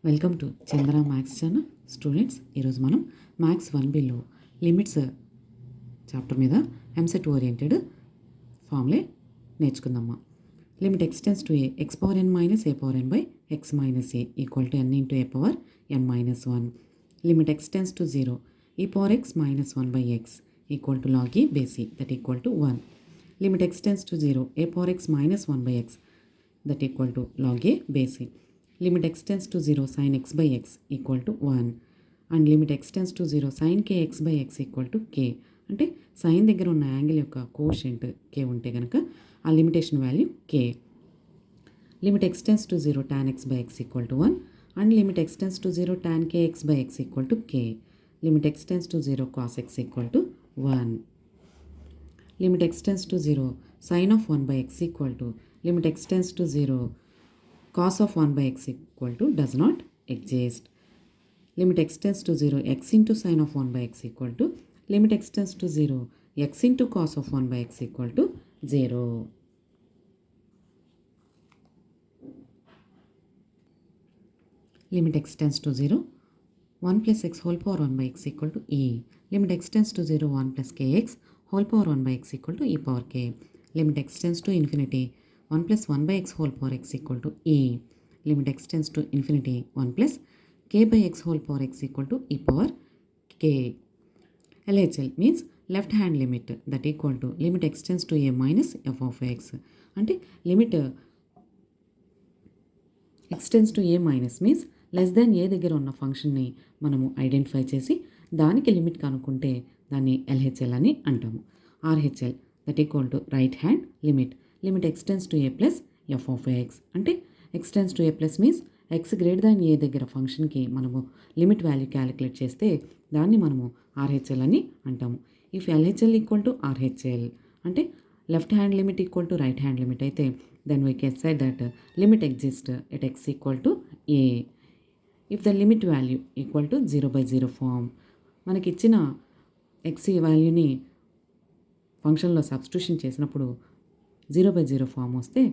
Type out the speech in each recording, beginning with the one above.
Welcome to Chandra maths channel. Students, ఈరోజు మనం maths 1Bలో లిమిట్స్ చాప్టర్ మీద ఎంసెట్ ఓరియంటెడ్ ఫార్ములే నేర్చుకుందామా. Limit x tends to x power n minus a power n by x minus a equal to n into a power n minus 1. Limit x tends to 0 e power x minus 1 by x equal to log e base e that equal to 1. Limit x tends to 0 a power x minus 1 by x that equal to log a base c. Limit extends to 0 sin x by x equal to 1 and limit extends to 0 sin kx by x equal to k. అంటే sign దగ్గర ఉన్న angle యొక్క quotient k ఉంటే కనుక ఆ limitation value k. Limit x tends to 0 tan x by x equal to 1 and limit extends to 0 tan kx by x equal to k. Limit extends to 0 cos x equal to 1. Limit extends to 0 sin of 1 by x equal to limit extends to 0 cos of 1 by x equal to does not exist. Limit extends to 0 x into sin of 1 by x equal to limit extends to 0 x into cos of 1 by x equal to 0. Limit extends to 0 1 plus x whole power 1 by x equal to e. Limit extends to 0 1 plus kx whole power 1 by x equal to e power k. Limit extends to infinity 1 plus 1 by x whole power x equal to e. Limit extends to infinity 1 plus k by x whole power x equal to e power k. LHL means left hand limit that equal to limit extends to a minus f of x. అంటే limit x tends to a minus means less than a దగ్గర ఉన్న ఫంక్షన్ని మనము identify చేసి దానికి limit కనుక్కుంటే దాన్ని LHL అని అంటాము. RHL that equal to right hand limit. Limit x tends to a plus f of x. అంటే x tends to a plus means x greater than a దగ్గర ఫంక్షన్కి మనము లిమిట్ వాల్యూ క్యాలిక్యులేట్ చేస్తే దాన్ని మనము ఆర్హెచ్ఎల్ అని అంటాము. If LHL equal to RHL అంటే left hand limit equal to right hand limit అయితే then we can say that limit exist at x equal to a. If the limit value equal to 0/0 form, మనకి ఇచ్చిన X వాల్యూని ఫంక్షన్లో substitution చేసినప్పుడు 0/0 form వస్తే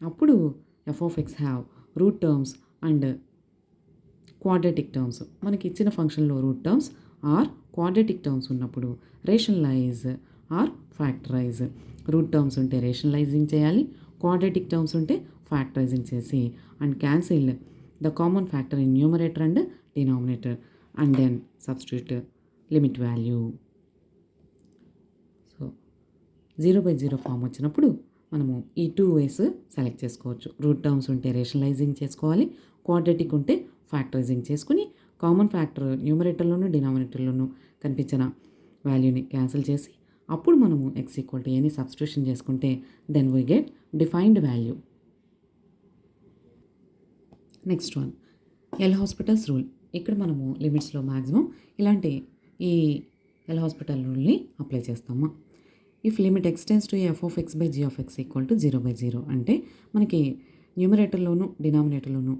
అప్పుడు f of x have root terms and quadratic terms. మనకి ఇచ్చిన ఫంక్షన్లో root terms or quadratic terms ఉన్నప్పుడు rationalise or factorise. Root terms ఉంటే రేషనలైజింగ్ చేయాలి, క్వాడ్రాటిక్ టర్మ్స్ ఉంటే ఫ్యాక్టరైజింగ్ చేసి and cancel the common factor in numerator and denominator and then substitute limit value. So 0/0 form వచ్చినప్పుడు మనము ఈ 2 వేస్ సెలెక్ట్ చేసుకోవచ్చు. Root terms ఉంటే రేషనలైజింగ్ చేసుకోవాలి, క్వాడ్రాటిక్ ఉంటే ఫ్యాక్టరైజింగ్ చేసుకుని కామన్ ఫ్యాక్టర్ న్యూమరేటర్లోను డినామినేటర్లోను కనిపించిన వాల్యూని క్యాన్సిల్ చేసి అప్పుడు మనము ఎక్స్ ఈక్వల్ టు ఏని సబ్స్టిట్యూషన్ చేసుకుంటే then we get defined value. Next one L hospitals rule. ఇక్కడ మనము లిమిట్స్లో మ్యాక్సిమం ఇలాంటి ఈ ఎల్ హాస్పిటల్ రూల్ని అప్లై చేస్తాము. If limit x tends to f of x by g of x equal to 0/0 అంటే మనకి న్యూమరేటర్లోను డినామినేటర్లోను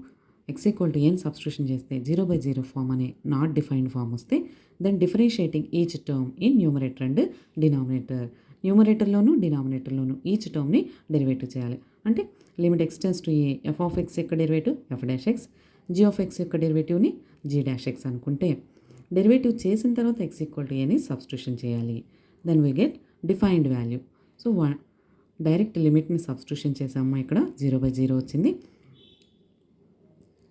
ఎక్స్ ఈక్వల్ టు ఏని సబ్స్టిట్యూషన్ చేస్తే 0/0 ఫామ్ అనే నాట్ డిఫైన్డ్ ఫామ్ వస్తే then differentiating each term in numerator and denominator. న్యూమరేటర్లోను డినామినేటర్లోను ఈచ్ టర్మ్ని డెరివేటివ్ చేయాలి. అంటే limit x tends to a f of x యొక్క derivative f dash x, g of x యొక్క డెరివేటివ్ని జీ డాష్ ఎక్స్ అనుకుంటే డెరివేటివ్ చేసిన తర్వాత ఎక్స్ ఈక్వల్ టు ఏని సబ్స్టిట్యూషన్ చేయాలి. Then we get defined value. So direct లిమిట్ని సబ్స్టిట్యూషన్ చేసాము, ఇక్కడ 0/0 వచ్చింది.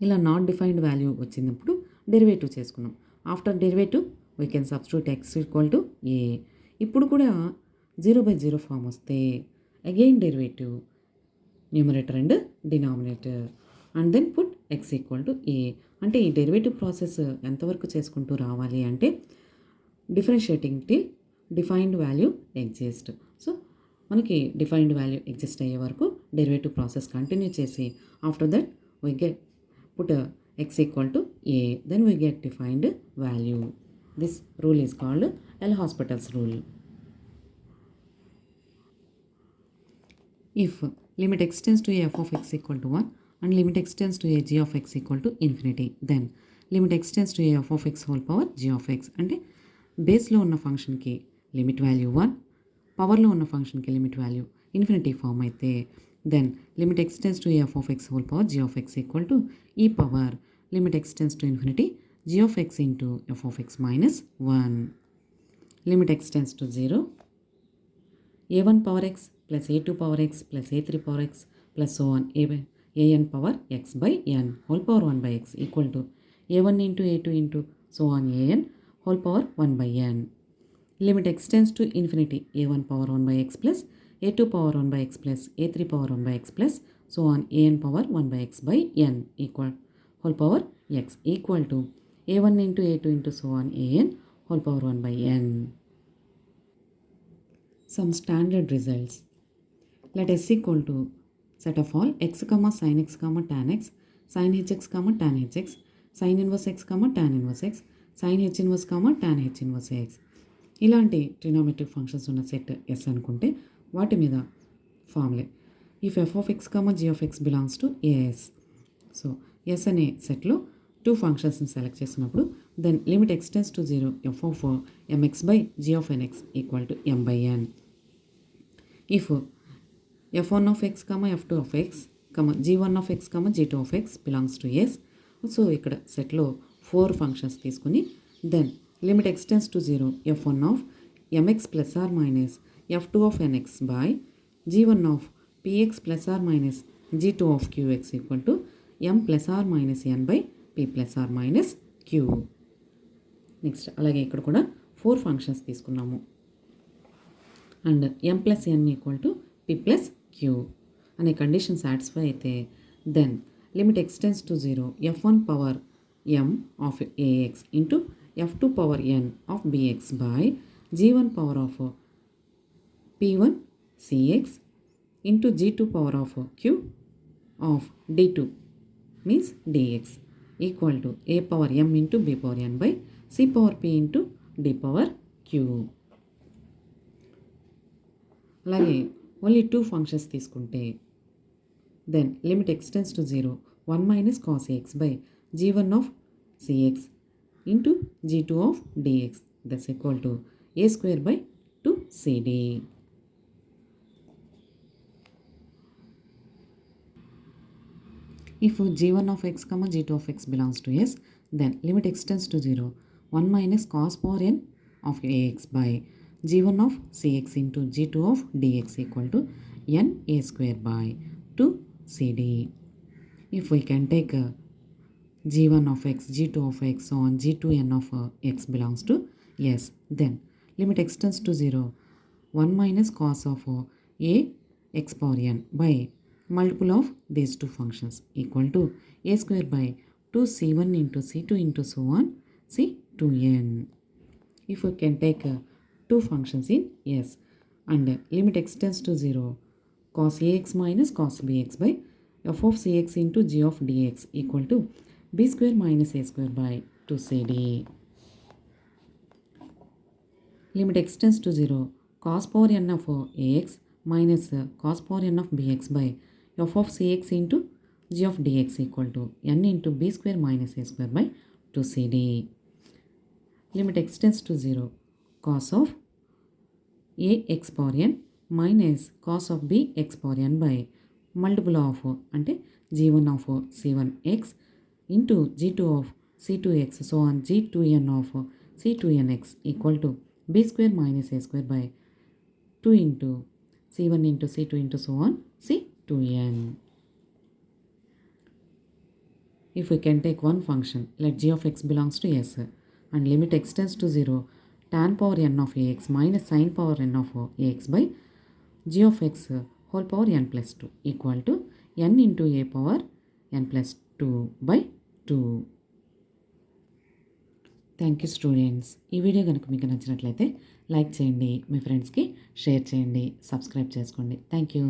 ఇలా నాట్ డిఫైన్డ్ వాల్యూ వచ్చినప్పుడు డెరివేటివ్ చేసుకున్నాం. After derivative we can substitute x equal to a. ఇప్పుడు కూడా 0/0 ఫామ్ వస్తే again derivative numerator and denominator and then put x equal to a. అంటే ఈ డెరివేటివ్ ప్రాసెస్ ఎంతవరకు చేసుకుంటూ రావాలి అంటే differentiating till defined value exist. So మనకి డిఫైన్డ్ వాల్యూ ఎగ్జిస్ట్ అయ్యే వరకు డెరివేటివ్ ప్రాసెస్ కంటిన్యూ చేసి after that we get put x equal to a, then we get defined value. This rule is called L hospitals rule. If limit extends to a f of x equal to 1 and limit extends to a g of x equal to infinity, then limit extends to a f of x whole power g of x. అంటే బేస్లో ఉన్న ఫంక్షన్కి limit value 1, పవర్లో ఉన్న ఫంక్షన్కి limit value infinity form అయితే then limit x tends to f of x whole power g of x equal to e power limit x tends to infinity g of x into f of x minus 1. Limit x tends to 0, a1 power x plus a2 power x plus a3 power x plus so on an power x by n whole power 1 by x equal to a1 into a2 into so on an whole power 1 by n. Limit x tends to infinity a1 power 1 by x plus a2 power 1 by x plus a3 power 1 by x plus so on an power 1 by x by n equal whole power x equal to a1 into a2 into so on an whole power 1 by n. Some standard results. Let s equal to set of all x, sin x, tan x, sin hx, tan hx, sin inverse x, tan inverse x, sin h inverse, tan h inverse x. ఇలాంటి trigonometric functions ఉన్న set S అనుకుంటే వాటి మీద ఫార్ములే if f of x g of x belongs to AS. So S అనే సెట్లో 2 ఫంక్షన్స్ని select చేసినప్పుడు then limit x tends to 0 f of mx by g of nx equal to m by n. If f1 of x, f2 of x, g1 of x, g2 of x belongs to s. So ఇక్కడ సెట్లో 4 functions తీసుకుని then limit x tends to 0 f1 of mx plus or minus f2 of nx by g1 of px plus or minus g2 of qx equal to m plus or minus n by p plus or minus q. Next అలాగే ఇక్కడ కూడా 4 functions తీసుకున్నాము and m plus n equal to p plus q అనే condition satisfy అయితే then limit x tends to 0 f1 power m of ax into f2 power n of bx by g1 power of p1 cx into g2 power of q of d2 means dx equal to a power m into b power n by c power p into d power q. అలాగే only 2 functions తీసుకుంటే then limit x tends to 0 1 minus cos ax by g1 of cx into g2 of dx that's equal to a square by 2cd. If g1 of x, g2 of x belongs to s, then limit x tends to 0 1 minus cos power n of ax by g1 of cx into g2 of dx equal to n a square by 2cd. If we can take g1 of x, g2 of x, so on g2n of x belongs to s, then limit x tends to 0 1 minus cos of a x power n by multiple of these 2 functions equal to a square by 2c1 into c2 into so on c2n. If we can take 2 functions in s and limit x tends to 0 cos ax minus cos bx by f of cx into g of dx equal to b square minus a square by 2cd. Limit x tends to 0 cos power n of ax minus cos power n of bx by f of cx into g of dx equal to n into b square minus a square by 2cd. Limit x tends to 0 cos of a x power n minus cos of b x power n by multiple of అంటే g1 of c1x into g2 of c2x so on g2n of c2nx equal to b square minus a square by 2 into c1 into c2 into so on c2n. If we can take one function, let g of x belongs to s and limit x tends to 0 tan power n of ax minus sin power n of ax by g of x whole power n plus 2 equal to n into a power n plus 2 by 2. Thank you students. ఈ video కనుక మీకు నచ్చినట్లయితే like చేయండి, మీ ఫ్రెండ్స్కి share చేయండి, subscribe చేసుకోండి. Thank you.